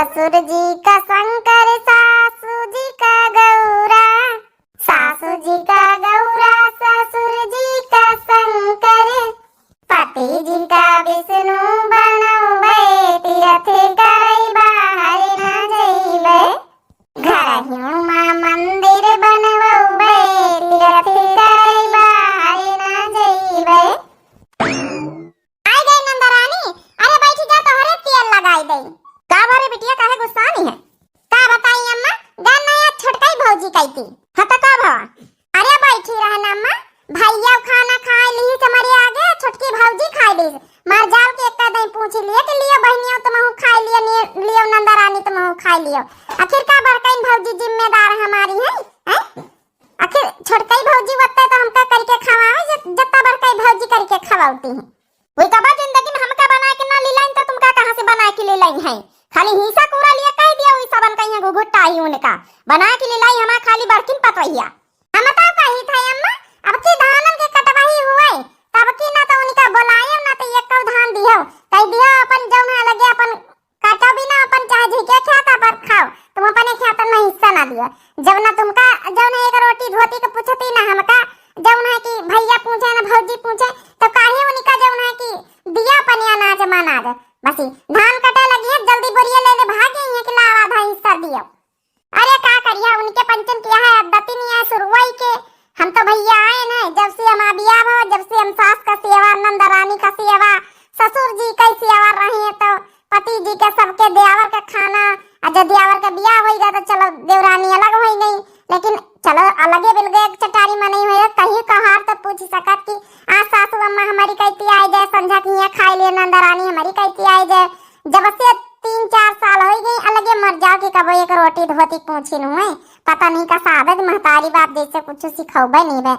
ससुर जी का शंकर, सासू जी का गौरा, सासू जी का गौरा, ससुर जी का शंकर, पति जी का विष्णु बनौबे, तीरथ करई बाहर न जइबे, घर ही मां मंदिर बनवबे, तीरथ करई बाहर न जइबे। आई गई नंदरानी, अरे बैठी जा, तोहरे तेल लगाई दई। का भरे बिटिया, काहे गुस्सानी है? का बताई अम्मा, गान नया छोटकाई भौजी कहती हता का भवा। अरे बैठी रहन अम्मा, भैया खाना खाए ली तुम्हारे आगे, छोटकी भौजी खाए ली। मार जाल के एक दई पूछ लिए कि लियो बहनियों तुमहु खाए लियो, लियो नंदरानी तुमहु खाए लियो। आखिर का बड़काइन भौजी जिम्मेदार हमारी है, हैं? आखिर छोटकाई भौजी वत्ते तो हमका करके खवावे, जत्ता बड़काई भौजी करके खवाउती है। वही कबा जिंदगी में हमका बना के ना लिलाइन तो तुमका कहां से बना के लिलाई है? खाली हिंसा पूरा लिया कह दिया, वही सबन कहिया गुगुट्टा ही उनका बना के लिलाई, हमार खाली बड़किन पतवैया। हम बताओ कही था अम्मा, अब की धानन के कटवाई हुए तब की ना तो उनका बुलाए ना तो एक कौ धान दियो, कह दियो अपन जौन है लगे अपन काटो भी ना, अपन चाहे झिके खाता पर खाओ, तुम अपने खाता में हिस्सा ना दियो। जब ना तुमका जौन है एक रोटी धोती के पूछती ना हमका, जौन है कि भैया पूछे ना भौजी पूछे तो काहे उनका जौन है कि दिया अपन अनाज मनाज बसी धान कटे लगी है, जल्दी बोरिया ले ले भागे हैं कि लावा आधा हिस्सा दियो। अरे का करिया, उनके पंचन किया है आदत नहीं है शुरुआई के। हम तो भैया आए ना, जब से हम बियाह हो, जब से हम सास का सेवा, नंदरानी का सेवा, ससुर जी का सेवा रहे तो पति जी के सबके देवर का खाना, और जब देवर का बियाह हो गया तो चलो देवरानी अलग हो गई, लेकिन चलो अलगे बिल गए चटारी में नहीं हुए। कहीं कहार तो पूछ सकत कि आज सासू अम्मा हमारी कहती आई जाए, संझा की यहाँ खाई ले, नंदरानी हमारी कहती आई जाए। जब से 3-4 साल हो गई अलगे मर जाओ कि कबो एक रोटी धोती पूछी नु है, पता नहीं का सादत महतारी बाप जैसे कुछ सिखौबे नहीं बे।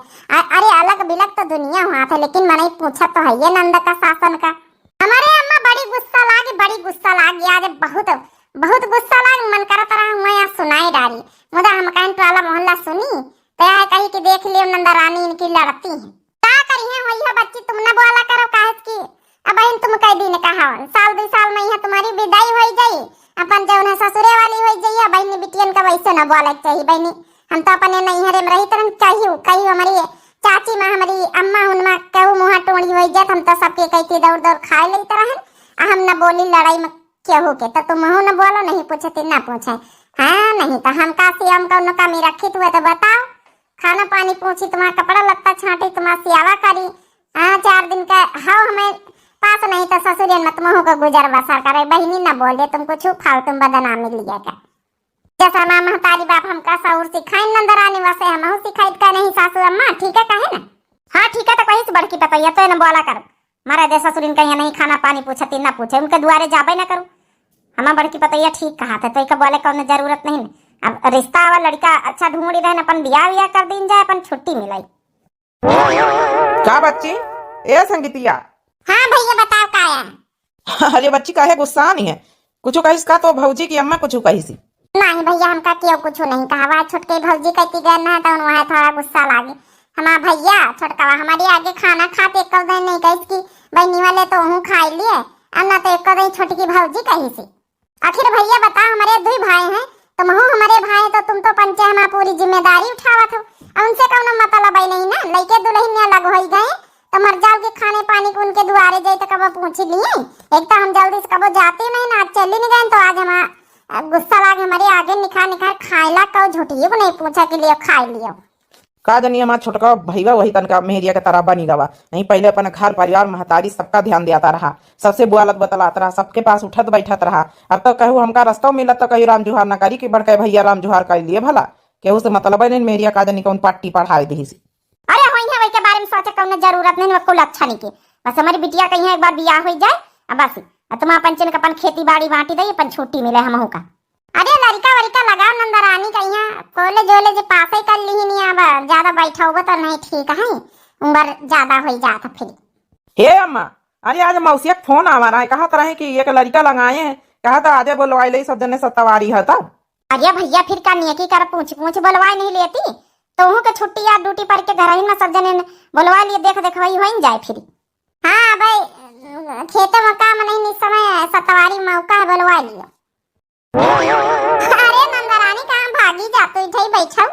अरे अलग बिलग तो दुनिया हुआ था, लेकिन मने पूछा तो है ये नंद का शासन का। हमारे अम्मा बड़ी गुस्सा लागी, बड़ी गुस्सा लागी आज, बहुत बहुत गुस्सा लागी। मन करा तरह हुआ यहाँ सुनाई डाली, मुदा हम कहीं टोला मोहल्ला सुनी तो यह कही कि देख लियो नंदरानी इनकी लड़ती है। का करिए होइए बच्ची, तुम न बोला करो काहे की। अब बहन तुम कह दी ने कहा साल 2 साल में यहाँ तुम्हारी विदाई हो जाई, अपन जौन है ससुरे वाली हो जाइए। बहनी बिटियन का वैसे न बोले चाहिए बहनी, हम तो अपने नैहरे में रही तरह चाहिए कही हमारी चाची माँ हमारी अम्मा उनमा कहू मुहा टोड़ी हो जात, हम तो सबके कहती दौड़ दौड़ खाए ले तरह हम न बोली लड़ाई में क्या हो के, तो तुम न बोलो नहीं पूछते ना पूछे। हाँ नहीं तो हम का से हम कौन कमी रखी हुए तो बताओ, खाना पानी पूछी, तुम्हारा कपड़ा लत्ता छाटी, तुम्हारा सियावा करी। हाँ 4 दिन का हाउ हमें पास नहीं तो ससुरियन मत मोह को गुजर बसर करे। बहनी न बोल दे तुमको छू फालतू बदनामी लिया का, जैसा माँ महतारी बाप हमका सौर सिखाई नंदरानी वैसे हम सिखाई का नहीं सासू अम्मा, ठीक है कहे ना। हाँ ठीक है तो कहीं से बड़की पतैया तो न बोला करो, मारा दे ससुरिन कहीं नहीं खाना पानी पूछती ना पूछे, उनके द्वारे जाबे ना करो। हमारा बड़की पतैया ठीक कहा था, तो बोले कौन जरूरत नहीं न। अब रिश्ता वाला लड़का अच्छा ढूंढी रहे, अपन बियाह कर दिन जाए, अपन छुट्टी मिलाई। क्या बच्ची ए संगीतिया? हाँ भैया बताओ का है? अरे बच्ची काहे गुस्सा नहीं है, कुछ कहिस का तो भौजी की अम्मा कुछ कहिसी? नहीं भैया हमका क्यों कुछ नहीं कहा, वह छोटके भौजी कहती गए ना तो वहाँ थोड़ा गुस्सा लागे। हमारा भैया छोटका हमारे आगे खाना खाते एक दिन नहीं कही कि बहनी वाले तो हूँ खाई लिए, अब ना तो एक दिन छोटकी भौजी कही सी। आखिर भैया बता हमारे 2 भाई हैं, तुम हो हमारे भाई तो तुम तो पंचे हमारा पूरी जिम्मेदारी उठावत हो, उनसे कौन मतलब है नहीं ना। लड़के दुल्हन अलग हो गए तो मर जाओ के खाने पानी को उनके दुआरे जाए तो कब पूछ लिए। एक तो हम जल्दी से कब जाते नहीं ना, चली नहीं गए तो आज हमारा गुस्सा लागे हमारे आगे निखा खाइला कहो झूठी को नहीं पूछा के लिए खाई लियो। का जनी हमारा छोटका भैया वही तनका मेहरिया के तरह बनी रहा, नहीं पहले अपन घर परिवार महतारी सबका ध्यान दियाता रहा, सबसे बुआलत बतलाता रहा, सबके पास उठत बैठत रहा। अब तो कहू हमका रास्ता मिलत तो कहीं राम जुहार ना करी कि बड़का भैया राम जुहार कर लिए भला, केहू से मतलब नहीं मेहरिया का जनी कौन पट्टी पढ़ाए दी सी। अरे होई है वही के बारे में सोचे कौन जरूरत नहीं, कोई अच्छा नहीं के, बस हमारी बिटिया कहीं एक बार बियाह हो जाए अब बस तुम पंचन का अपन खेती बाड़ी बांटी दे, अपन छुट्टी मिले हमहू का। अरे लड़का वड़का लगाओ नंदरानी कहिया कॉलेज वॉलेज पास ही कर ली नहीं, अब ज्यादा बैठा होगा तो नहीं ठीक है, उम्र ज्यादा हो जाता फिर। हे अम्मा, अरे आज मौसिया फोन आवा रहा है, कहा तरह की एक लड़का लगाए हैं, कहा था आज बोलवाई ले सब जने सत्तावारी है तब। अरे भैया फिर का नियकी कर पूछ बोलवाई नहीं लेती तो हूँ के छुट्टी या ड्यूटी पर के घर ही में सब जने बोलवा लिए, देख देख वही हो जाए फिर। हाँ भाई खेतों में काम नहीं समय सत्तावारी मौका है बोलवा लियो। अरे नंदरानी कहाँ भागी जातो इधर ही बैठा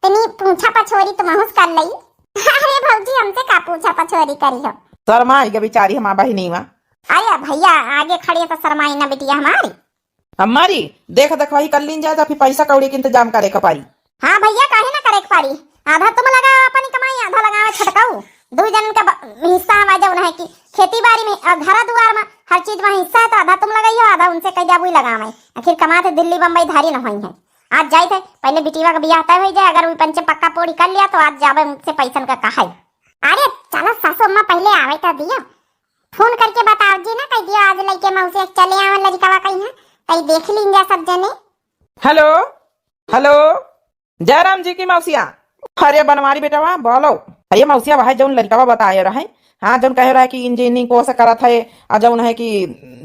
तनी पूछा पछोरी तो महूस कर लई। अरे भौजी हमसे का पूछा पछोरी करी हो। शर्मा आई बेचारी हमारा बहनी मा। अरे भैया आगे खड़ी है तो शर्माई ना बिटिया हमारी। हमारी देख देख वही कर लीन जाए फिर पैसा कौड़ी के इंतजाम करे का पारी। हाँ भैया काहे ना करे पारी। आधा तुम लगाओ अपनी कमाई आधा लगावे छटकाऊ। दो जन का हिस्सा हमारा जौन है कि खेती बाड़ी में और घर दुआर में हर चीज में हिस्सा है तो आधा तुम लगाइयो आधा उनसे कह जाबू लगावे। आखिर कमाते दिल्ली बम्बई धारी न हुई है। आज जाए थे पहले बिटिया का ब्याह तय हो जाए अगर वो पंचे पक्का पोड़ी कर लिया तो आज जावे मुझसे पैसन का कहा। अरे चलो सासू अम्मा पहले आवे तो दियो फोन करके बताओ जी ना कह दियो आज लइके मौसी चले आवे लड़का कहीं है कहीं देख लीजिए सब जने। हेलो हेलो जयराम जी की मौसिया। अरे बनवारी बेटा वहाँ बोलो। अरे मौसिया वह जौन लड़का बताए रहे हाँ जौन कह रहा है कि इंजीनियरिंग कोर्स करा था और जौन है कि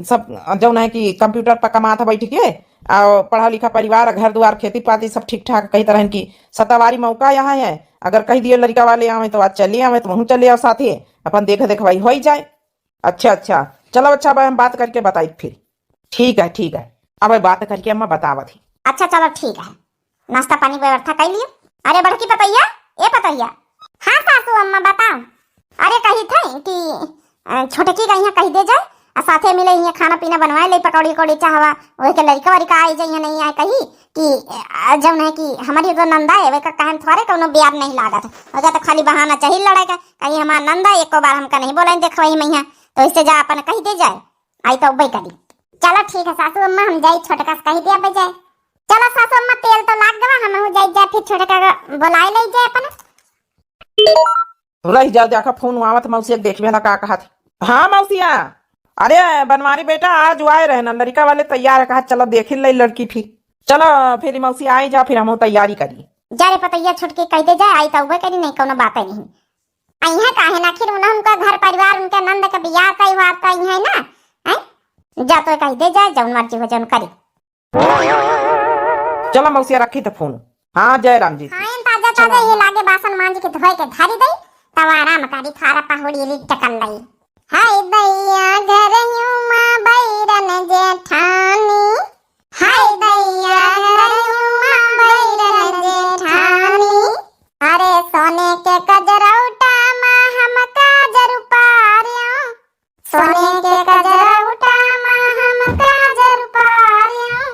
सब जौन है कि कंप्यूटर पर कमा था बैठ के और पढ़ा लिखा परिवार घर द्वार खेती पाती सब ठीक ठाक कई तरह की सत्तावारी मौका यहाँ है। अगर कह दिए लड़का वाले आवे तो आज चलिए आवे तो वहीं चले आओ साथ ही अपन देख देख भाई हो ही जाए। अच्छा चलो अच्छा भाई हम बात करके बताई फिर। ठीक है अब बात करके अम्मा बतावा थी। अच्छा चलो ठीक है नाश्ता पानी व्यवस्था कर लियो। अरे बड़की पतैया ये पतैया। हाँ सासू अम्मा बताओ। अरे कही थे कि छोटकी का यहाँ कही दे जाए और साथे मिले यहाँ खाना पीना बनवाए ले पकौड़ी कौड़ी चाहवा वही के लड़का वड़का आई जाइए नहीं आए कही कि जब है कि हमारी जो नंदा है वे का कहन थोड़े कोनो ब्याह नहीं लागत हो तो खाली बहाना चाहिए लड़ाई का कहीं हमारा नंदा एक बार हमका नहीं बोला देख वही मैया तो इससे जा अपन कही दे जाए आई तो वही करी। चलो ठीक है सासू अम्मा हम जाए छोटका से कही दिया जाए। चलो सासू अम्मा तेल तो लाग गवा हम जाए फिर छोटका बुलाए ले जाए अपन रही जा देखा फोन आवत मौसी देख में का कहा थी। हाँ मौसिया अरे बनवारी बेटा आज आए रहे ना लड़का वाले तैयार है कहा चलो देख ले लड़की ठीक चलो फिर मौसी आई जा फिर हम तैयारी करी जा रे पतैया छुटकी कह दे जाए आई तो वह करी नहीं कोनो बात नहीं आई है काहे ना आखिर उनका घर परिवार उनका नंद का ब्याह कई हुआ आपका है ना है जा तो कह दे जाए जौन मर्जी हो जौन करी। चलो मौसिया रखी तो फोन। हाँ जयराम जी। हाँ ताजा ये लागे बासन मांज के धोए के धारी दई तब आराम करी थारा पहुड़ी ली टकल लई। हाय दैया घर यूमा बैरन जेठानी हाय दैया घर यूमा बैरन जेठानी अरे सोने के कजरौटा मा हम काजर पारियो सोने के कजरौटा मा हम काजर पारियो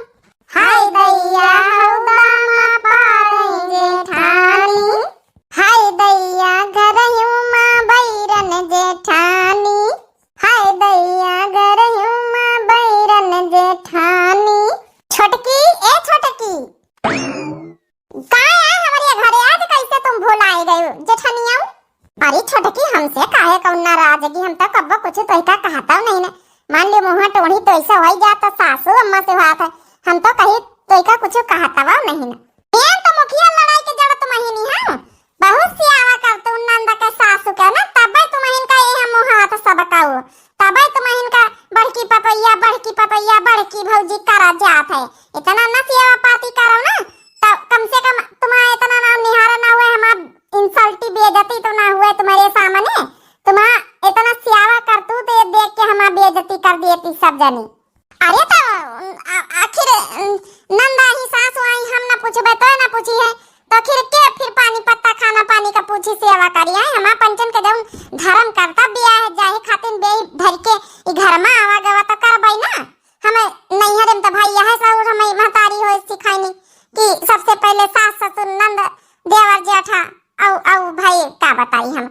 हाय दैया हौदामा पारई जेठानी हाय दैया घर यूमा बैरन जेठानी हाय दैया घर यूमा बैरन जेठानी। छोटकी ए छोटकी काहे हमारे घरे आज कैसे तुम भूल आए गए जेठानिया। अरे छोटकी हमसे काहे कौन नाराजगी हम तो कब्बो कुछ तो का कहता नहीं ना मान लो मुंह टोड़ी तो ऐसा हो जाता सासू अम्मा से बात है हम तो कहीं तो का कुछ कहता वा नहीं ना ये तो मुखिया लड़ाई के जड़ तुम ही नहीं हां बहुत सी आवा कर तू नंदा के सासू का ना तब तुम इनका ये हम मुंह हाथ सब काऊ तब तुम इनका बड़की पपैया बड़की भौजी करा जात है इतना न सेवा पाती करो ना तो कम से कम तुम्हारा इतना नाम निहारा ना हुए हमारा इंसल्टी बेइज्जती तो ना हुए तुम्हारे सामने तुम्हारा इतना सेवा कर तू तो देख के हमारा बेइज्जती कर दिए थी सब जनी। अरे तो आखिर नंदा ही सासू आई हम ना पूछबे तो ना पूछी है तो फिर पानी पत्ता खाना पानी का पूछी सेवा करी है हमारा पंचन के जौन धर्म कर्तव्य है जाहे खातिन बे धर के ई घर में आवा गवा तो करबई ना हमें नहीं हरम तो भाई यह सौर हमें महतारी हो सिखाईनी कि सबसे पहले सास ससुर नंद देवर जेठा औ भाई का बताई हम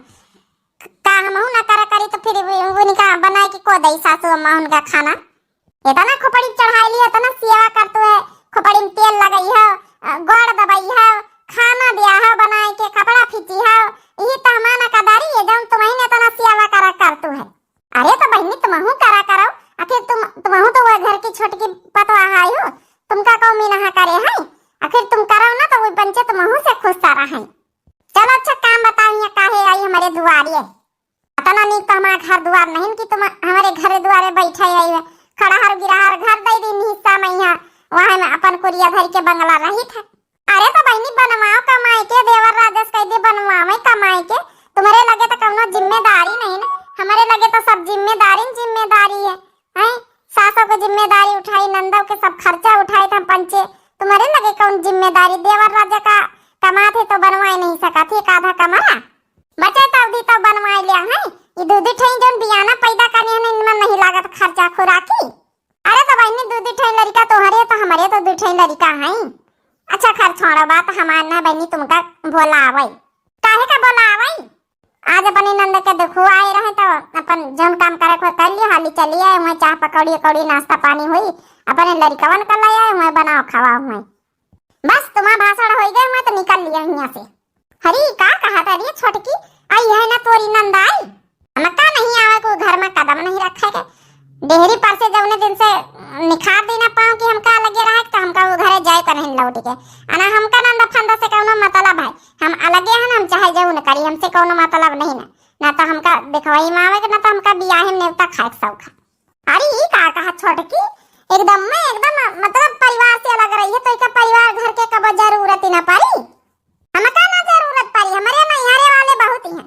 का हम ना करी तो फिर उनका बनाए कि को दई सासू अम्मा उनका खाना इतना खोपड़ी चढ़ाई ली इतना सेवा करतू है खोपड़ी में तेल लगई है गोड़ दबाई है खाना दिया है बनाए के कपड़ा फीची है यही तो हमारा कदारी है जब तुम्हें इतना सेवा करा करतू है। अरे तो बहनी तुमहू करा करो आखिर तुमहू तो वो घर की छोटकी पतवा आई हो तुमका कौ मीना करे है आखिर तुम करो ना तो वो पंचे तुमहू से खुश सारा है। चलो अच्छा काम बताओ यहाँ काहे आई हमारे दुआरे इतना नहीं तो हमारा घर द्वार नहीं कि तुम हमारे घर द्वारे बैठे आई है खड़ाहर गिराहर घर दे दिन हिस्सा में यहाँ वहाँ में अपन कुरिया धर के बंगला रही था। अरे तो बहनी बनवाओ कमाई के देवर राजस कह दे बनवाओ कमाई के तुम्हारे लगे तो कौनो जिम्मेदारी नहीं ना हमारे लगे तो सब जिम्मेदारी है हैं सासों को जिम्मेदारी उठाई नंदों के सब खर्चा उठाए था पंचे तुम्हारे लगे कौन जिम्मेदारी देवर राजा का कमाते तो बनवाए नहीं सका थे एक आधा कमाला बचे तब तो बनवाए लिया है ये दूध ठई जन बियाना पैदा करने में इनमें नहीं लागत खर्चा खुराकी अरे तो भाई ने दूध ठई लड़का तो हरे तो हमारे तो दूध ठई लड़का है अच्छा खर्च छोड़ो बात हमार ना बहनी तुमका बोला आवई काहे का बोला आवई आज अपने नंद के देखो आए रहे तो अपन जौन काम करे को कर लियो हाली चली आए मैं चाह पकौड़ी कौड़ी नाश्ता पानी हुई अपने लड़कवन कर लाया मैं बनाओ खवाओ मैं बस तुम्हारा भाषण हो गए मैं तो निकल लिया यहाँ से हरी का कहा था रे छोटकी आई है ना तोरी नंद आई हमका नहीं आवे को घर में कदम नहीं रखे के डेहरी पर से जौने दिन से निखार देना पाऊं कि हमका लगे रहा तो हमका वो घरे जाए कर नहीं लौट के अना हमका नंद फंदा से कोनो मतलब है हम अलगे हैं हम चाहे जाऊ न करी हमसे कोनो मतलब नहीं ना तो हमका देखवाई में आवे ना तो हमका बियाह में नेवता खाए शौक अरे ई का कहा छोटकी एकदम मतलब परिवार से अलग रही है तो इसका परिवार घर के कब जरूरत ही ना पड़ी हमका ना जरूरत पड़ी हमारे नैहरे वाले बहुत ही हैं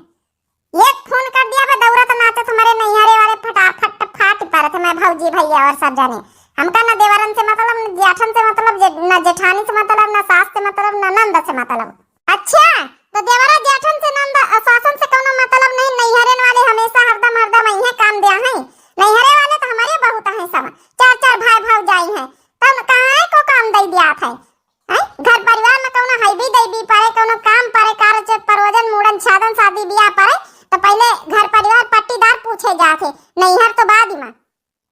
एक फोन कर दिया बे दौड़त नाचे तुम्हारे नैहरे वाले फटाफट फाट पर थे मैं भौजी भैया और सब जाने हमका ना देवरन से मतलब न जेठन से मतलब न जेठानी से मतलब न सास से मतलब न नंद से मतलब अच्छा तो देवरा जेठन से नंद सासन से कोनो मतलब नहीं नैहरे वाले हमेशा हरदम यही काम दिया है नैहरे वाले तो हमारे बहुत हैं सब चार भाई भौजाई हैं तब कहां को काम दे दिया था घर परिवार में कोनो हाईबी दैबी पाए कोनो काम पाए कार्य प्रयोजन मुड़न छादन शादी बियाह पाए तो पहले घर परिवार पट्टीदार पूछे जाते नैहर तो बाद में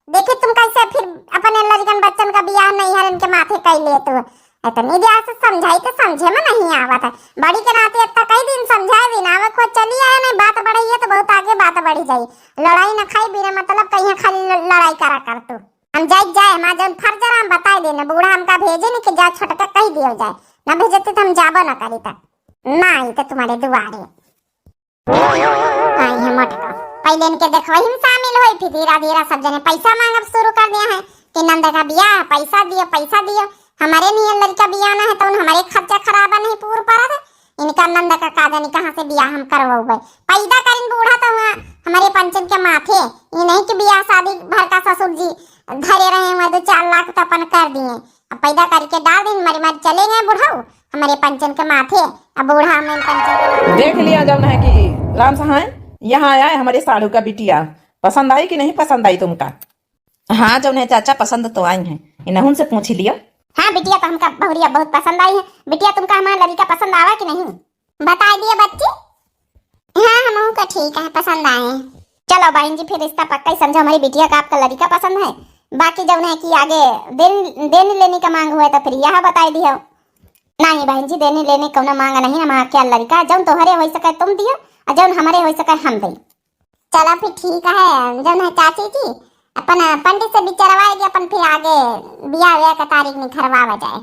देखे तुम कैसे फिर अपने लड़कन बच्चन का बियाह नैहर इनके माथे कर ले तो इतनी देर से समझाई तो समझे में नहीं आवा था बड़ी के नाते इतना कई दिन समझाए दिन आवे खुद चली आए नहीं बात बढ़ी है तो बहुत आगे बात बढ़ी जाए लड़ाई न खाई बिना मतलब कहीं खाली लड़ाई करा कर तो हम जाए हमारा जब फर्ज हम बता देना बूढ़ा हमका भेजे नहीं कि जा छोटका कह दियो जाए ना भेजते तो हम जाबो न करी तक ना ही तो तुम्हारे दुआरे आई है मटका पहले इनके देखवाई में शामिल हुई फिर धीरे सब जने पैसा मांगब शुरू कर दिया है कि नंद का बियाह पैसा दियो हमारे नहीं लड़का बियाह ना है तो हमारे खर्चा खराबा नहीं पूरा पड़ा था इनका नंद का कादनी कहाँ से बियाह हम करवाओ पैदा करें बूढ़ा तो हमारे पंचन के माथे ये नहीं कि बियाह शादी भर का ससुर जी धरे रहे हुए 2-4 लाख तो अपन कर दिए अब पैदा करके डाल दें मरी चले गए बुढ़ाओ हमारे पंचन के माथे अब बूढ़ा में पंचन देख लिया जब है कि राम सहाय यहाँ आया है हमारे साड़ू का बिटिया पसंद आई कि नहीं पसंद आई तुमका हाँ जब है चाचा पसंद तो आई है इन्हें से पूछ लिया हाँ बिटिया तो हमका बहुरिया बहुत पसंद आई है बिटिया तुमका हमारा लड़का पसंद आवा कि नहीं बता दिए बच्ची हाँ हम का ठीक है पसंद आए चलो बहन जी फिर रिश्ता पक्का ही समझो हमारी बिटिया का आपका लड़का पसंद है बाकी जब है कि आगे देने लेने का मांग हुआ तो फिर यह बताई दियो नहीं बहन जी देने लेने को मांग नहीं हमारा क्या लड़का जब तोहरे हो सके तुम दियो और जब हमारे हो सके हम दी चलो फिर ठीक है जब है चाची जी अपन पंडित से बिचारवाएगी अपन फिर आगे बियाह का तारीख निखरवा जाए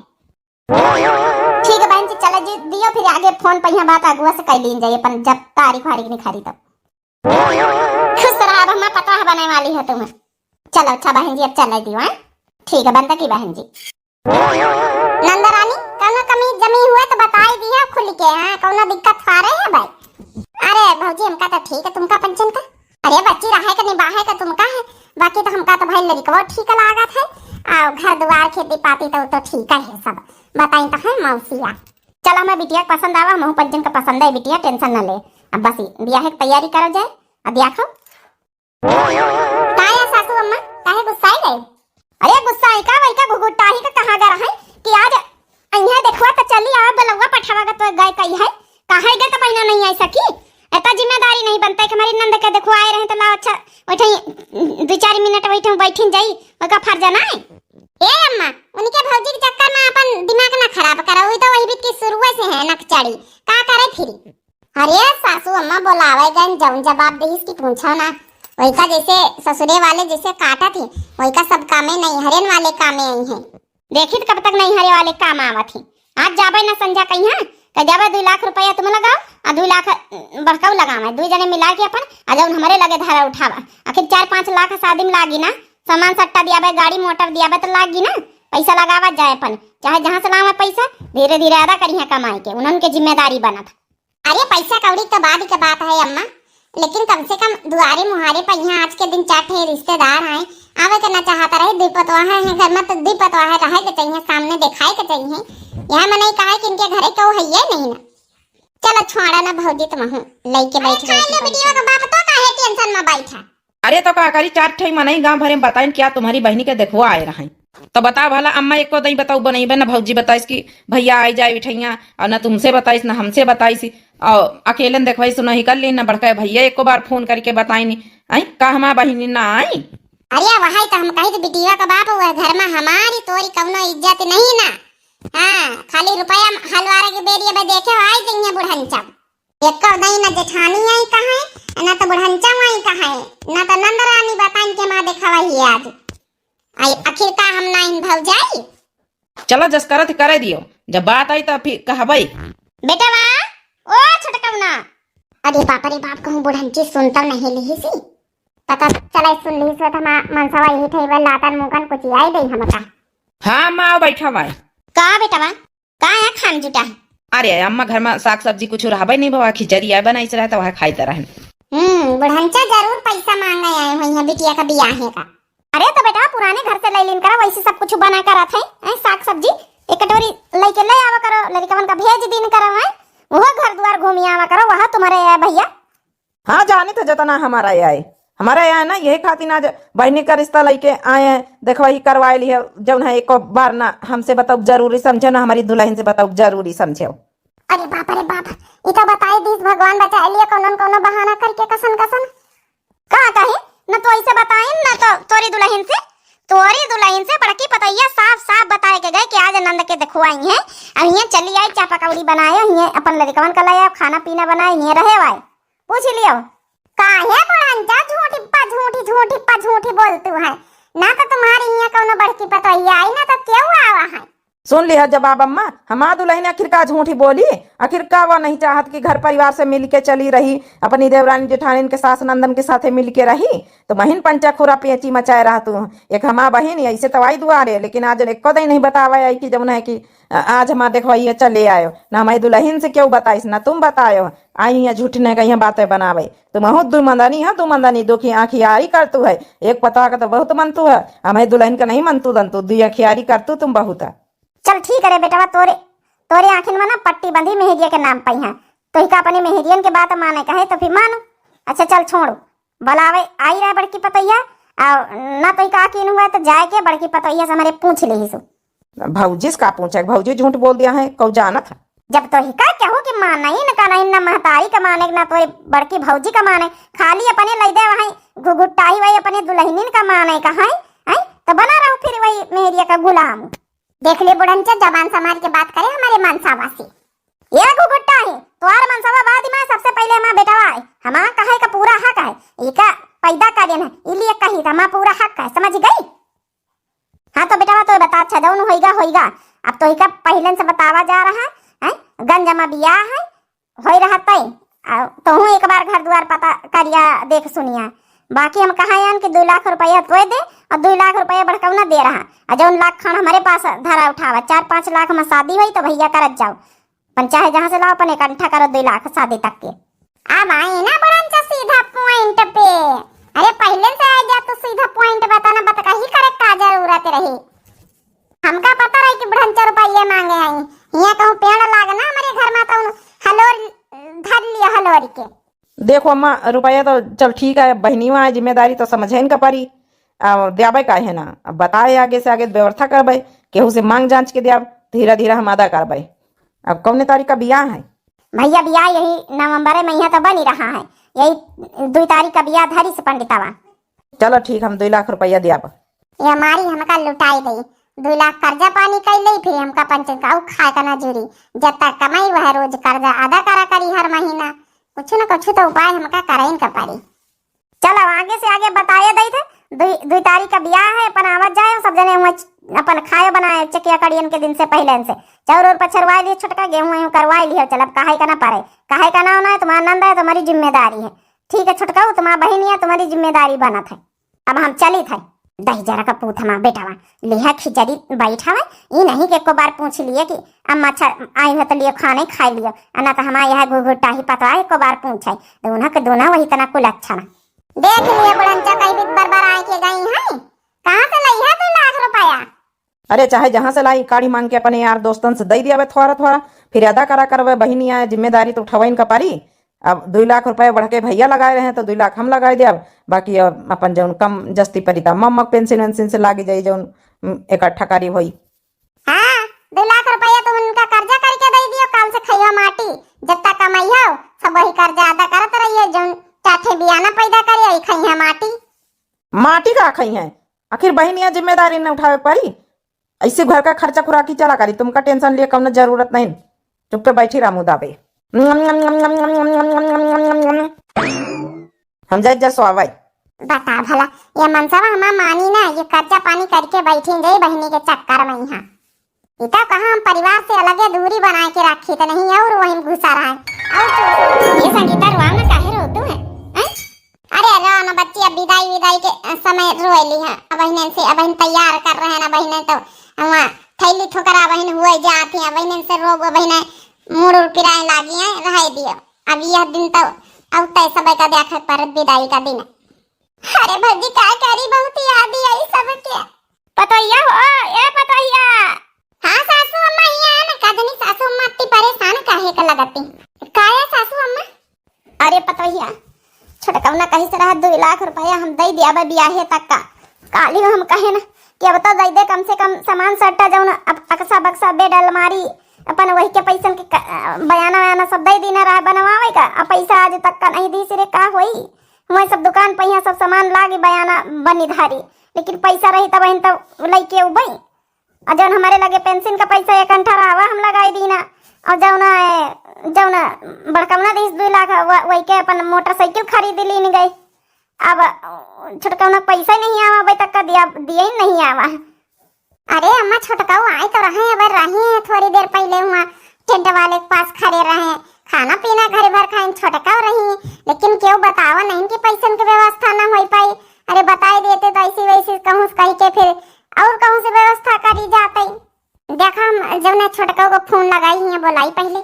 ठीक है बहन जी चलो जी दियो फिर आगे फोन पर यहाँ बात अगुआ से कर ली जाए अपन जब तारीख वारीख निखारी तब खुश रहा अब हमें पता है बनाने वाली है तुम्हें चलो अच्छा बहन जी अब चल दियो ठीक है बनता की बहन जी नंदा रानी कौनो कमी जमी हुआ तो बता ही दिया खुल के कौनो दिक्कत आ रही है भाई अरे भौजी हमका तो ठीक है तुमका पंचन का अरे बच्ची रहे का निभाए का तुमका है बाकी तो हमका तो भाई लड़का ठीक लागत है और घर द्वार खेती पाती तो ठीक है सब बताई तो है मौसिया चलो हमें बिटिया पसंद आवा हम पंचन का पसंद है बिटिया टेंशन न ले अब बस बियाह की तैयारी करो जाए अब देखो काया सासू अम्मा काहे गुस्साई गए अरे गुस्साई का वही का घुघुटाही का कहा गया है कि आज अइहा देखवा तो चली आ बलवा पठावा का तो गए कही है काहे गए तो पहिना नहीं आई सकी इतना जिम्मेदारी नहीं बनता है कि हमारी नंद के देखो आए रहे तो ला अच्छा बैठे 2-4 मिनट बैठे जाई ओका फर्ज ना है ए अम्मा उनके भौजी के चक्कर में अपन दिमाग ना खराब करा हुई तो वही बीत की शुरुआत से है नक चढ़ी का करे फिर अरे सासू अम्मा बोलावे गन जौन जवाब दे इसकी पूछो ना वही का जैसे ससुरे वाले जैसे काटा थी वही का सब कामे नहीं हरेन वाले कामे आई हैं देखी कब तक नहीं हरे वाले काम आवा थी आज जाबे ना संझा कहीं है जाबे 2 लाख रुपया तुम लगाओ और 2 लाख बड़काऊ लगावे 2 जने मिला के अपन आज हमारे लगे धारा उठावा आखिर 4-5 लाख शादी में लागी ना सामान सट्टा दिया गाड़ी मोटर दिया तो लागी ना पैसा लगावा जाए अपन चाहे जहाँ से लावा पैसा धीरे धीरे अदा करी है कमाई के उन्होंने जिम्मेदारी बना था अरे पैसा कौड़ी तो बाद की बात है अम्मा लेकिन कम से कम दुआरे मुहारे पर यहाँ आज के दिन चार ठे रिश्तेदार आए आवे के ना चाहता रहे दीपतवा है घर में तो दीपतवा है रहे के चाहिए सामने दिखाई के चाहिए। यहाँ मैंने कहा कि इनके घरे को है ये नहीं ना। चलो छोड़ा ना भौजी तुम हूँ लेके बैठ गए वीडियो का बाप तो काहे टेंशन में बैठा। अरे तो का करी चार ठे मनई गांव भरे में बताइन क्या तुम्हारी बहनी के देखो आए रहे तो बता भला अम्मा एक को नहीं बताऊ बनईबे ना भौजी बताइस कि भैया आई जाए बिठैया और ना तुमसे बताइस ना हमसे बताइस और अकेले देखवाई सुना ही कर ली ना बड़का भैया एक बार फोन करके बताई आई का हमारा बहनी ना आई। अरे वही तो हम कही तो बिटिया का बाप हुआ घर में हमारी तोरी कवनो इज्जत नहीं ना। हाँ खाली रुपया हलवारा के बेरिया में देखे आई देंगे बुढ़ंचा एक नहीं ना जेठानी आई कहा है ना तो बुढ़ंचा आई कहा है ना तो नंदरानी बताई के माँ देखा वही आज आई आखिर का हम ना इन भव जाई। चलो जस करत करे दियो जब बात आई तो फिर कहबई बेटा वाह ओ छोटकवना। अरे बाप रे बाप कहूँ बुढ़ंची सुनता नहीं ली सी पता चला सुन ली सो था मनसवा यही थे बल लातन मुकन कुछ आई दई हमका। हाँ माँ बैठा हुआ का बेटा वाह का है खान जुटा। अरे अम्मा घर में साग सब्जी कुछ रहबे नहीं बाबा खिचड़ी है बनाई से रहता वह खाई तरह। बुढ़ंचा जरूर पैसा मांगे आए हुए हैं बिटिया का ब्याह का। अरे तो बेटा पुराने घर से ले लेन करा वैसे सब कुछ बना कर रखा है साग सब्जी एक कटोरी लेके ले आवा करो लड़कवन का भेज दिन करो है वो घर द्वार घूमी आवा करो वह तुम्हारे भैया। हाँ जाने तो जतना हमारा आए हमारा यहाँ ना यही खातिर आज बहनी का रिश्ता लेके आए हैं देखवाई करवाए ली है जब ना एक बार ना हमसे बताओ जरूरी समझो ना हमारी दुल्हन से बताओ जरूरी समझो। अरे बाप ये तो बताई दीस भगवान बचा लिए कोनो बहाना करके कसन कहा कहे न तो ऐसे बताए न तो तोरी दुल्हन से बड़की पतैया साफ साफ बताए के गए कि आज नंद के देखवाई है अब यहाँ चली आई चा पकौड़ी बनाए यहाँ अपन लड़कवन का लाया खाना पीना बनाए यहाँ रहे वाए पूछ लियो काहे बुढ़ंचा झूठी बोलतू है ना तो तुम्हारी यहाँ कोनो बड़की पतैया आई ना तो क्यों आवा है। सुन लिया जवाब अम्मा हमारा दुल्हन आखिर का झूठी बोली आखिर का वो नहीं चाहत कि घर परिवार से मिल के चली रही अपनी देवरानी जेठानी के सास नंदन के साथे मिल के रही तो महीन पंचा खोरा पेची मचाए रहा तू एक हमारा बहन ऐसे तवाई दुआरे लेकिन आज एक को नहीं बतावा आई कि जब है कि आज हमारा देखवाइए चले आयो ना हमारी दुल्हन से क्यों बताइस ना तुम बतायो आई है झूठी ने कहीं बातें बनावे तुम बहुत दुमंदानी दुखी आखियारी कर तू है एक पता का तो बहुत मनतू है हमारी दुल्हन का नहीं मनतू दंतू दुई आखियारी कर तू तुम बहुत है। चल ठीक है बेटा तोरे आखिर में ना पट्टी बंधी मेहरिया के नाम पर है तो ही का अपनी मेहरियन के बात माने कहे तो फिर मानो। अच्छा चल छोड़ो बलावे आई रहा बड़की पतैया ना तो ही का किन हुआ तो जाए के बड़की पतैया से हमारे पूछ ले सो भौजी का पूछा भौजी झूठ बोल दिया है कौ जाना था जब तो ही का कहूँ कि माना ही न नहीं ना महतारी का माने ना तो बड़की भौजी का माने खाली अपने लई दे वही घुघुटाई वही अपने दुल्हनिन का माने कहा है तो बना रहो फिर वही मेहरिया का गुलाम। देख ले बुढ़ंचा जबान समाज के बात करे हमारे मनसावासी ये घुघुट्टा है तोर मनसावा बाद में सबसे पहले हमारा बेटा है हमारा कहे का पूरा हक है इका पैदा करे ना इलिए कही था हमारा पूरा हक है समझ गई। हाँ तो बेटा तो बता अच्छा जाऊन होइगा अब तो इका पहले से बतावा जा रहा है गंज में बिया है हो रहा तय तो हूँ एक बार घर द्वार पता करिया देख सुनिया बाकी हम कहा कि 2 लाख रुपया तो दे और 2 लाख रुपया बड़कौना दे रहा और जो लाख खान हमारे पास धरा उठावा 4-5 लाख में शादी हुई तो भैया करत जाओ अपन चाहे जहाँ से लाओ अपन इकट्ठा करो 2 लाख शादी तक के। अब आई ना बड़ंचा सीधा पॉइंट पे अरे पहले से आ जा तो सीधा पॉइंट बताना बता ही करे का जरूरत रही हमका पता रही कि बड़ंचा रुपया मांगे आई यहाँ कहूँ पेड़ लागना हमारे घर में तो हलोर धर लिया हलोरी के। देखो अम्मा रुपया तो चल ठीक है बहनी वहाँ जिम्मेदारी तो समझे न का परी देवे का है ना अब बताए आगे से आगे व्यवस्था करबे केहू से मांग जांच के दिया धीरे धीरे हम अदा करबे। अब कौन तारीख का बियाह है भैया बियाह यही नवंबर में यहाँ तो बन ही रहा है यही 2 तारीख का बियाह धरी से पंडितावा। चलो ठीक हम 2 लाख रुपया दिया ये हमारी हमका लुटाई गई 2 लाख कर्जा पानी कर ली फिर हमका पंचायत का खाए का ना जूरी जब तक कमाई वह रोज कर्जा अदा करा करी हर महीना कुछ न कुछ तो उपाय हमका कराइन का पारी। चलो आगे से आगे बताए दई थे 2 तारीख का ब्याह है अपन आवत जाए सब जने अपन खाए बनाए चकिया कड़ियन के दिन से पहले से चाउर और पछरवा लिए छोटका गेहूं करवा लिया चल अब काहे का ना पारे काहे का ना होना है तुम्हारा नंद है तुम्हारी जिम्मेदारी है ठीक है छोटका तुम्हारा बहन है तुम्हारी जिम्मेदारी बनत है अब हम चली थे। दही जरा का पूछ हमार बेटावा लिहा खिचड़ी बैठावा ये नहीं कि एको बार पूछ लिए कि अम्मा अच्छा आई हो तो लिए खाने खा लियो ना तो हमारे यहाँ घुघुटा ही पता है एको बार पूछे दोनों के दोनों वही तना कुल अच्छा ना देख लिए बुढ़ंचा कहीं भी बार आए के गई है कहाँ से लाई है 2 लाख रुपया। अरे चाहे जहां से लाई काढ़ी मांग के अपने यार दोस्तन से दे दिया थोड़ा थोड़ा फिर अदा करा कर बहनी आए जिम्मेदारी तो उठवा इनका पारी। अब 2 लाख रुपए बढ़ के भैया लगाए रहे हैं तो 2 लाख हम लगाए दिया बाकी अपन जौन कम जस्ती परिता मम्मक पेंशन वेंशन से लागे जाई जौन इकट्ठा करी हुई। हाँ 2 लाख रुपया तुम उनका कर्जा करके दे दियो काल से खइयो माटी जब तक कमाई हो सब वही कर्जा अदा करत रहिए जौन चाठे बियाना पैदा करे खइया माटी। माटी का खई है आखिर बहनिया जिम्मेदारी न उठावे पारी ऐसे घर का खर्चा खुराकी चला करी तुमका टेंशन लिए कम जरूरत नहीं चुप पे बैठी रामू दाबे हम जाए जा स्वाभाई बता भला ये मनसावा हमार मानी ना ये कर्जा पानी करके बैठी गई बहनी के चक्कर में यहाँ इतना कहा हम परिवार से अलग दूरी बना के रखी तो नहीं और वहीं घुसा रहा है और ये संगीता रुआ ना काहे रोतू है अरे रो ना बच्ची अब विदाई के समय रोएली है अब बहन तैयार कर रहे हैं ना बहने तो वहाँ थैली ठोकरा बहन हुए जाती है बहन से रोग बहने मुड़ पिराए लागी है रह दियो अब यह दिन तो अब तय सब का देख पर विदाई का दिन। अरे भजी क्या करी बहुत याद आई सब के पतोइया हो ए पतोइया। हाँ सासू अम्मा यहाँ ना कदनी सासू अम्मा इतनी परेशान काहे का लगती काहे सासू अम्मा। अरे पतोइया छोटकवना कहीं से रहा 2 लाख रुपया हम दे दिया ब्याहे तक का काली हम कहे ना कि अब तो दे दे कम से कम सामान सट्टा जाऊन अब अक्सा बक्सा बेड अलमारी अपन वही के पैसन के बयाना वयाना सब दे देना रहा बनवावे का अब पैसा आज तक का नहीं दी सिरे का होई वही सब दुकान पे यहाँ सब सामान लागे बयाना बनी धारी लेकिन पैसा रही तब बहन तो लइके उबई और जौन हमारे लगे पेंशन का पैसा 1 रहा हम लगाई दीना और जौन बड़कवना दीस 2 लाख वही के अपन मोटरसाइकिल खरीद ली नहीं गई अब छोटकवना पैसा नहीं आवा भाई तक का दिया ही नहीं आवा। अरे अम्मा छोटकाऊ आए तो रहे अब रहे थोड़ी देर पहले हुआ टेंट वाले के पास खड़े रहे खाना पीना घर भर खाए छोटकाऊ रही लेकिन क्यों बतावा नहीं कि पैसन की व्यवस्था ना हो पाई। अरे बताए देते तो ऐसी वैसी कहूँ कहीं के फिर और कहूँ से व्यवस्था करी जाते देखा हम जब ना छोटकाऊ को फोन लगाई है बोलाई पहले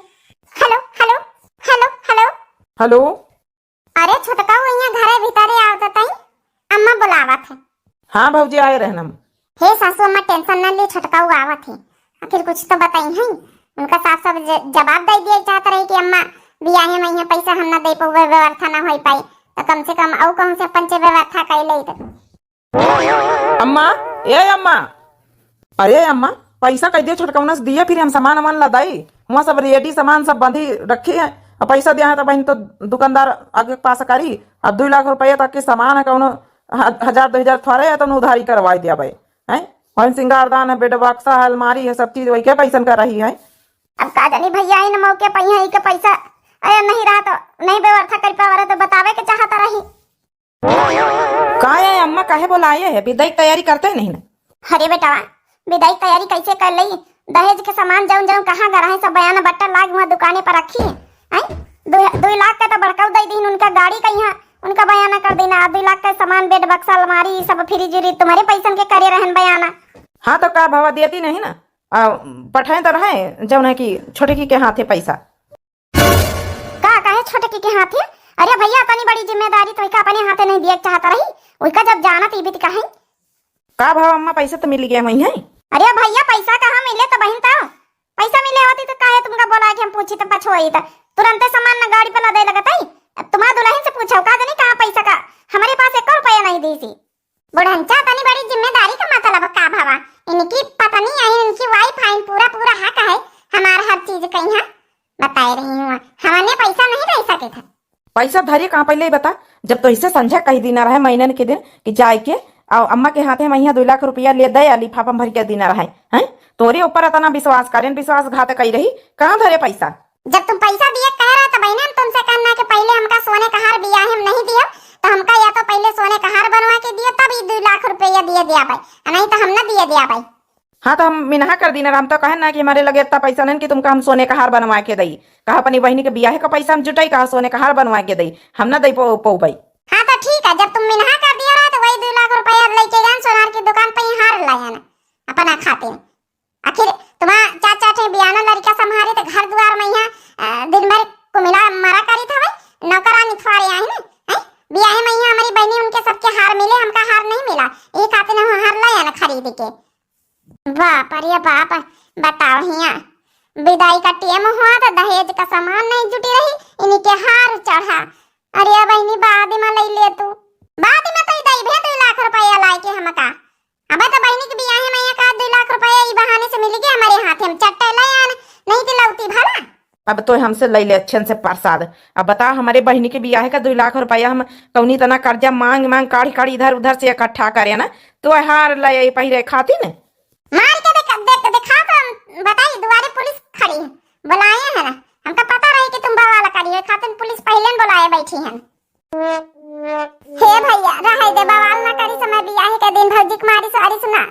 hello hello hello hello hello. अरे छोटकाऊ यहाँ घरे भीतरे आवत तई अम्मा बुलावत है। हाँ भौजी आए रहना हे सासू अम्मा टेंशन न ले छटकाऊ आवत है आखिर कुछ तो बताई है उनका साफ साफ जवाब दे दिया चाहता रही कि अम्मा बियाहे में यहाँ पैसा हम ना दे पाऊ व्यवस्था ना हो पाई तो कम से कम और कहूँ से पंचे व्यवस्था कर ले अम्मा ए अम्मा अरे अम्मा पैसा कह दिया छोटकौना से दिया फिर हम सामान वामान लदाई वहाँ सब रेडी सामान सब बंधी रखी है और पैसा दिया है तो बहन तो दुकानदार आगे पास करी अब 2 लाख रुपया तक के सामान है कौन 1000-2000 थोड़े है तो उधारी करवा दिया भाई है वही सिंगारदान है बेड बक्सा है अलमारी है सब चीज वही के पैसा कर रही है। अब का जानी भैया इन मौके पर के पैसा अरे नहीं रहा तो नहीं व्यवस्था कर पा रहा तो बतावे के चाहता रही का है अम्मा काहे बोलाए है विदाई तैयारी करते नहीं ना। अरे बेटा विदाई तैयारी कैसे कर ली दहेज के सामान जाऊं जाऊं कहाँ गरा है सब बयाना बट्टा लाग वहाँ दुकाने पर रखी है 2 लाख का तो बड़काऊ दे दी उनका गाड़ी का यहाँ उनका बयाना कर देना 2 लाख का सामान बेड बक्सा अलमारी सब फ्रिज उरिज तुम्हारे पैसा के करे रहन बयाना। हाँ तो का भावा देती नहीं ना पठाए तो रहे जब ना कि छोटे की के हाथ है पैसा का है छोटे की के हाथ है। अरे भैया इतनी बड़ी जिम्मेदारी तो अपने हाथे नहीं दिया चाहता रही उसका जब जाना तो भी कहीं का भाव अम्मा पैसा तो मिल गया वही है। अरे भैया पैसा कहाँ मिले तो बहन तो पैसा मिले होती तो काहे तुमका बोला कि हम पूछी तो पछोई तो तुरंत सामान ना गाड़ी पे लदे लगता है तुम्हारा दुल्हन से पूछो का नहीं कहाँ पैसा का हमारे पास 1 रुपया नहीं दी सी बुढ़ंचा तनी बड़ी जिम्मेदारी का मतलब का भावा इनकी पता नहीं आई इनकी वाईफाई पूरा हक है हमारा हर चीज कहीं है बताए रही हूँ हमने पैसा नहीं दे सके थे पैसा धरिए कहाँ पहले ही बता जब तो इससे संझा कही देना रहे महीने के दिन कि जाए के और अम्मा के हाथे में 2 लाख रुपया ले दे लिफाफा भर के देना रहे हैं तोरे ऊपर इतना विश्वास करें विश्वासघात कही रही कहाँ धरे पैसा जब तुम पैसा दिए कह रहा था बहन तुमसे कहना कि पहले हमका सोने का हार बिया हम नहीं दिया तो हमका या तो पहले सोने का हार बनवा के दिया तब 2 लाख रुपया दिए दिया भाई नहीं तो हम ना दिए दिया भाई। हाँ तो हम मिनहा कर देना हम तो कहे ना कि हमारे लगे इतना पैसा नहीं कि तुमका हम सोने का हार बनवा के दई कहा अपनी बहनी के बियाह का पैसा हम जुटाई कहा सोने का हार बनवा के दई हम ना दई पो भाई। हाँ तो ठीक है जब तुम मिनहा कर दिया रहा तो वही 2 लाख रुपया लेके गए सोनार की दुकान पे ही हार लाए ना अपना खातिर। आखिर तुम्हारा चाचा थे बियाना लड़का संभारे तो घर द्वार में यहाँ दिन भर को मिला मरा करी था भाई नौकरानी थवारे आए ना हैं बियाहे में यहाँ हमारी बहनी उनके सबके हार मिले हमका हार नहीं मिला ये खातिर हम हार लाया ना खरीद के। बाप अरे बाप बताओ हिया विदाई का टेम हुआ तो दहेज का सामान नहीं जुटी रही इनके हार चढ़ा। अरे बहनी बाद में ले ले तू बाद में तो दई भे 2 लाख रुपया लाए के हमका अब तो बहनी के बियाहे में यहाँ का 2 लाख रुपया ई बहाने से मिल गया हमारे हाथ में चट्टे लाया नहीं दिलौती भला। अब तो हमसे ले ले अच्छे से प्रसाद। अब बता हमारे बहनी के बियाह का 2 लाख रुपया हम कौनी तना कर्जा मांग मांग काढ़ी काढ़ी इधर उधर से इकट्ठा करे ना तो हार ले पहिरे खाती ने मार के दिखा तो बताई दुआरे पुलिस खड़ी है बुलाए है ना हमका पता रही कि तुम बवाल करी है खातिर पुलिस पहले बुलाए बैठी है। हे भैया रहे दे बवाल ना करी समय बियाह के दिन भौजी कुमारी सारी सुना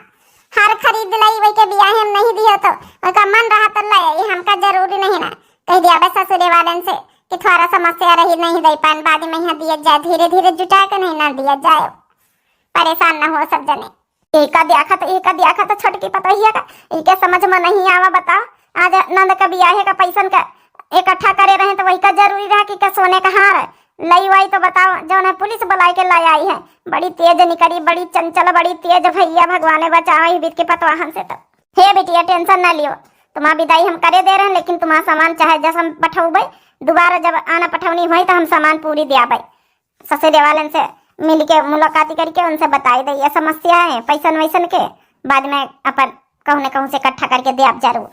हार खरीद लाई वही के बियाह हम नहीं दियो तो उनका मन रहा तो ले हमका जरूरी नहीं ना कह दिया बस ससुरे वालन से कि थोड़ा समस्या रही नहीं दे पान बाद में यहाँ दिया जाए धीरे धीरे जुटा के नहीं ना दिया जाए परेशान ना हो सब जने। एक दिया तो छोटकी पतोहिया का इनके समझ में नहीं आवा बताओ आज नंद का बियाह का पैसन का इकट्ठा करे रहे तो वही का जरूरी रहा कि सोने का हार लई वाई तो बताओ जो है पुलिस बुलाई के लाई आई है बड़ी तेज निकली बड़ी चंचल बड़ी तेज भैया भगवान बचाओ बीत के पतवाहन से। तो हे बेटिया टेंशन ना लियो तुम्हारा विदाई हम करे दे रहे हैं लेकिन तुम्हारा सामान चाहे जैसे हम पठौबे दोबारा जब आना पठौनी हुई तो हम सामान पूरी दिया भाई ससुरे वालन से मिल के मुलाकाती करके उनसे बताई दे ये समस्या है पैसन वैसन के बाद में अपन कहूँ न कहूँ से इकट्ठा करके दे आप जरूर।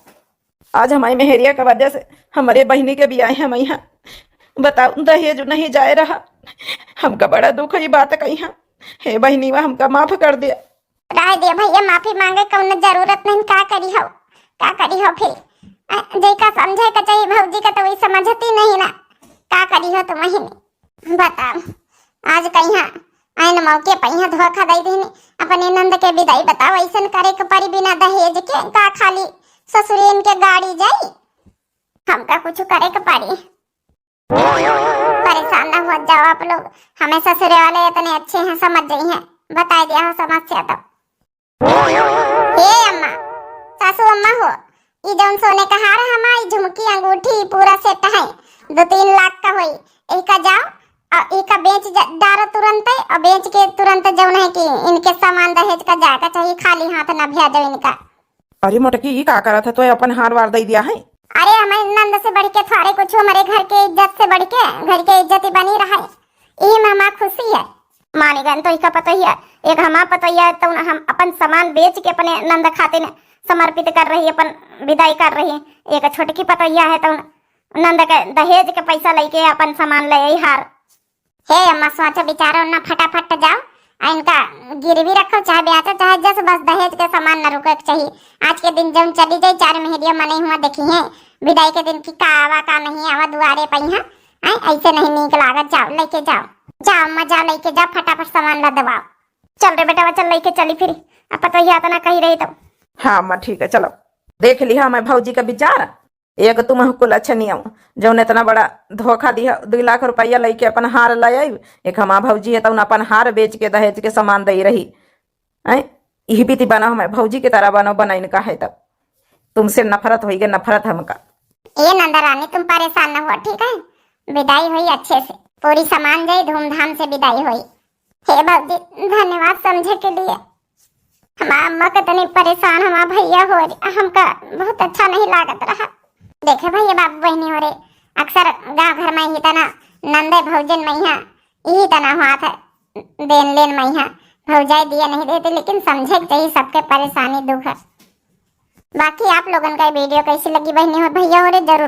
आज हमारी मेहरिया की वजह से हमारे बहनी के बियाह हम यहाँ बताओ दहेज नहीं जाए रहा हमका बड़ा दुख है ये बात कही है। हे बहनी वह हमका माफ कर दिया राय दे भैया माफी मांगे कौन जरूरत नहीं का करी हो फिर जैका समझे का चाहिए भौजी का तो वही समझती नहीं ना का करी हो तुम ही बताओ आज कहीं आइन मौके पर यहाँ धोखा दे देने अपने नंद के विदाई बताओ ऐसा करे के परी बिना दहेज के का खाली ससुरेन के गाड़ी जाई हमका कुछ करे के परी। परेशान ना हो जाओ आप लोग हमें ससुरे वाले इतने अच्छे हैं समझ गई हैं बता दिया हो समस्या तो। हे अम्मा सासू अम्मा हो ये जौन सोने का हार हमारी झुमकी अंगूठी पूरा सेट है 2-3 लाख का होई एक जाओ और एक बेच डारो तुरंत और बेच के तुरंत जौन है कि इनके सामान दहेज का जाएगा चाहिए खाली हाथ ना भेजो इनका। अरे मोटकी ये का करा था तो अपन हार वार दे दिया है। अरे हमारे नंद से बढ़ के थारे कुछ हमारे घर के इज्जत से बढ़ के घर के इज्जत ही बनी रहा है यही में हमारा खुशी है मानेगन तो इसका पता ही है एक हमारा पता ही है तो हम अपन सामान बेच के अपने नंद खाते ने समर्पित कर रही है अपन विदाई कर रही है एक छोटकी पतोहिया है तो नंद के दहेज के पैसा लेके अपन सामान ले हार। हे अम्मा सोचो बिचारो ना फटाफट जाओ इनका गिरवी रखो चाहे ब्याचो चाहे जस बस दहेज के सामान न रुके चाहिए आज के दिन जब चली जाए 4 महीने मने हुआ देखी है विदाई के दिन की का आवा का नहीं आवा दुआरे पर यहाँ ऐसे नहीं नीक लागत जाओ लेके जाओ अम्मा जाओ लेके जाओ फटाफट सामान ला दबाओ चल रे बेटा चल लेके चली फिर अब तो यहाँ तो ना कही रही तो। हाँ अम्मा ठीक है चलो देख लिया मैं भौजी का विचार एक तुम कुल अच्छा नहीं आऊ जो इतना बड़ा धोखा दिया 2 लाख रुपया लेके अपन हार ले आई एक हमारा भौजी है तो अपन हार बेच के दहेज के सामान दे रही यही बीती बना हमें भौजी की तरह बनो बनाई का है तब तुमसे नफरत होगी नफरत हमका। ये नंदा रानी तुम परेशान न हो ठीक है विदाई हुई अच्छे से पूरी सामान जाई धूमधाम से विदाई हुई। हे भौजी धन्यवाद समझे के लिए हमारा अम्मा कितनी परेशान हमारा भैया हो रही हमका बहुत अच्छा नहीं लागत रहा देखे भैया बाबू बहनी हो रहे अक्सर गांव घर में ही तना नंदे भौजन में यही तना हुआ था देन लेन में भौजाई दिया नहीं देते लेकिन समझे चाहिए सबके परेशानी दुख है। बाकी आप लोगों का वीडियो कैसी लगी बहनी हो भैया हो रहे जरूर